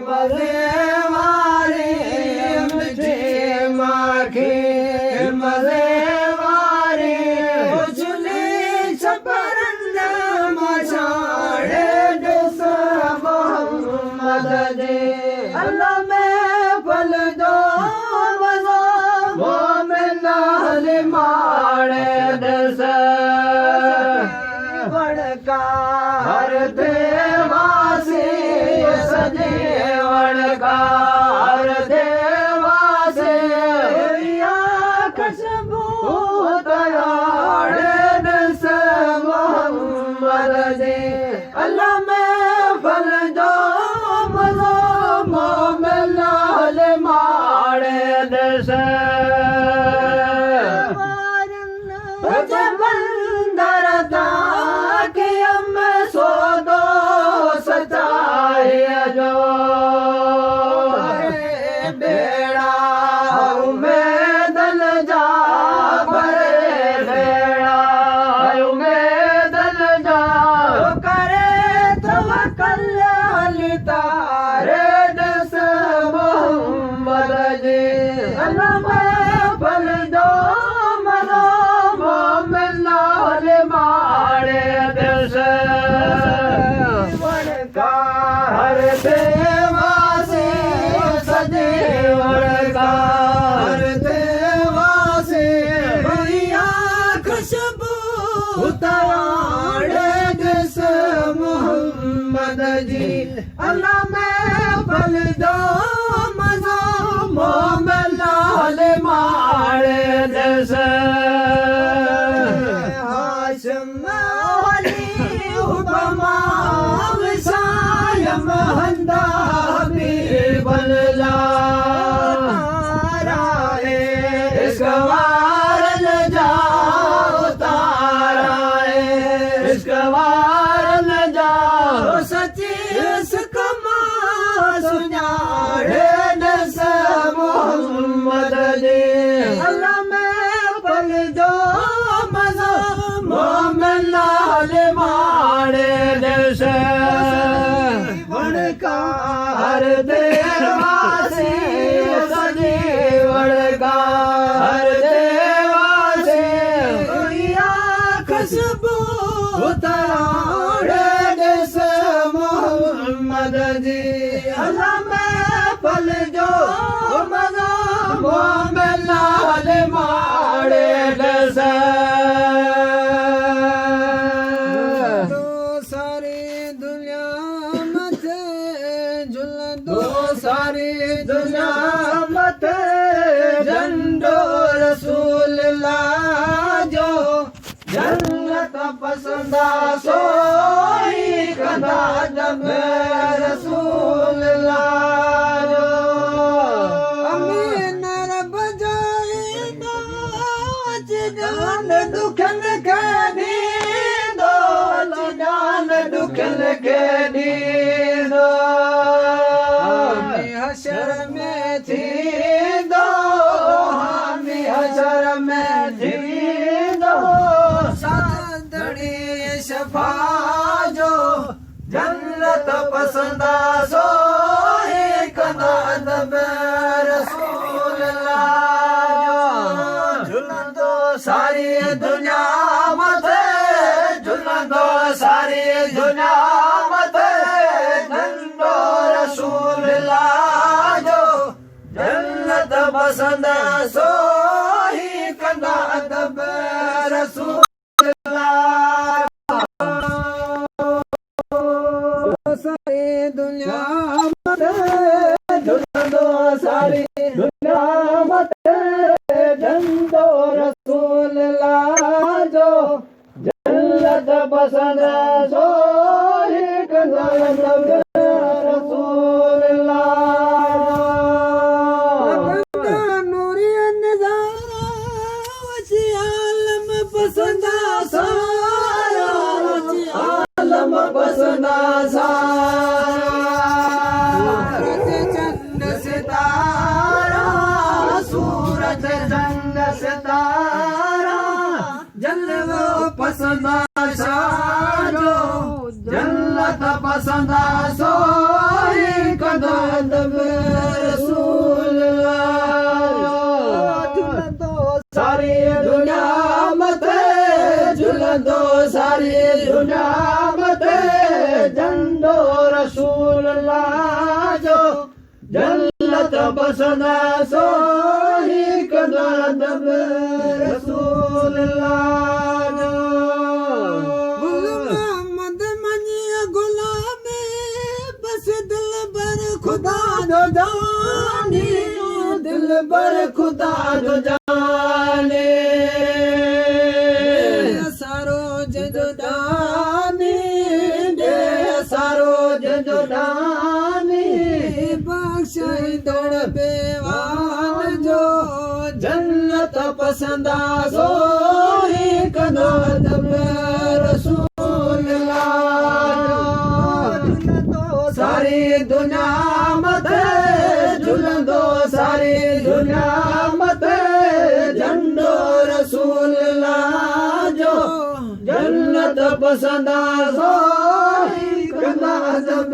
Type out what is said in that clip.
मज़े वारी मिठी माखी मज़े वारी झूली छपरंद मछाड़े ॾिस मोहम्मद जे अल्लाह में फल जो मज़ो मोमिन हली माड़े ॾिस वणका हर देवासी सजे वणका हर देवासी या खुशबू तयाड़े ॾिस मोहम्मद जे अल्लाह में फल जो मज़ो मोमिन हली माड़े ॾिस बंदर ताकि हम सोदो सचाई जो बेड़ा उमेदन जा भरे बेड़ा उमेदन जा करे तवक्कल अली तारे ॾिस मोहम्मद जी अल्लाह में फल जो मज़ो मोमिन हली माड़े ॾिस वणका हर देवासी सजे वणका हर देवासी या खुशबू तयाड़े ॾिस मोहम्मद जी अल्लाह में फल जो मज़ो मोमिन हली माड़े ॾिस मोहम्मद जी अल्लाह में फल जो मज़ो मोमिन हली माड़े ॾिस वणका हर देवासी सजे वणका हर देवासी या खुशबू तयाड़े ॾिस मोहम्मद जी अल्लाह में फल जो मज़ो मोमिन हली माड़े ॾिस सारी दुनिया मथे झुलंदो सारी दुनिया मथे झंडो रसूल जो जन्नत पसंदा सोई कंदा जब रसूल जो अमीन रब जाईंदो जान दुखन खे ॾींदो जान दुखन खे ॾींदो हशर में थींदो हामी हशर में थींदो साधड़ी शफा जो जन्नत पसंदा सोई कंदा जब रसूल झुलंदो सारी दुनिया मथे झुलंदो सारी दुनिया मथे झंडो रसूल जो जन्नत पसंदा सोई कंदा जब रसूल सारी दुनिया मथे झुलंदो सारी दुनिया मथे झंडो रसूल जो जन्नत पसंद सोई कंदा जब रसूल नूरी नज़ारा वसी आलम पसंद सारा आलम पसंद सारा चंद सितारा सूरज चंद सितारा जलवो पसंद शाजो जन्नत पसंद सोई कंदा रसूल अल्लाह जो जन्नत बसंदा सोही कंदा अदब रसूल अल्लाह जो मोहम्मद मनिया गुलामी बस दिल बर खुदा जो जाने दिल बर खुदा जो जाने सारो जो दानी दे सारो जो दानी बख्शाई दौड़ बेवान जो जन्नत पसंदा सोही कंदा अदब रसूल अल्लाह सारी दुनिया मथे झुलंदो सारी दुनिया मथे झंडो रसूल अल्लाह जो जन्नत पसंदा सोही कंदा अदब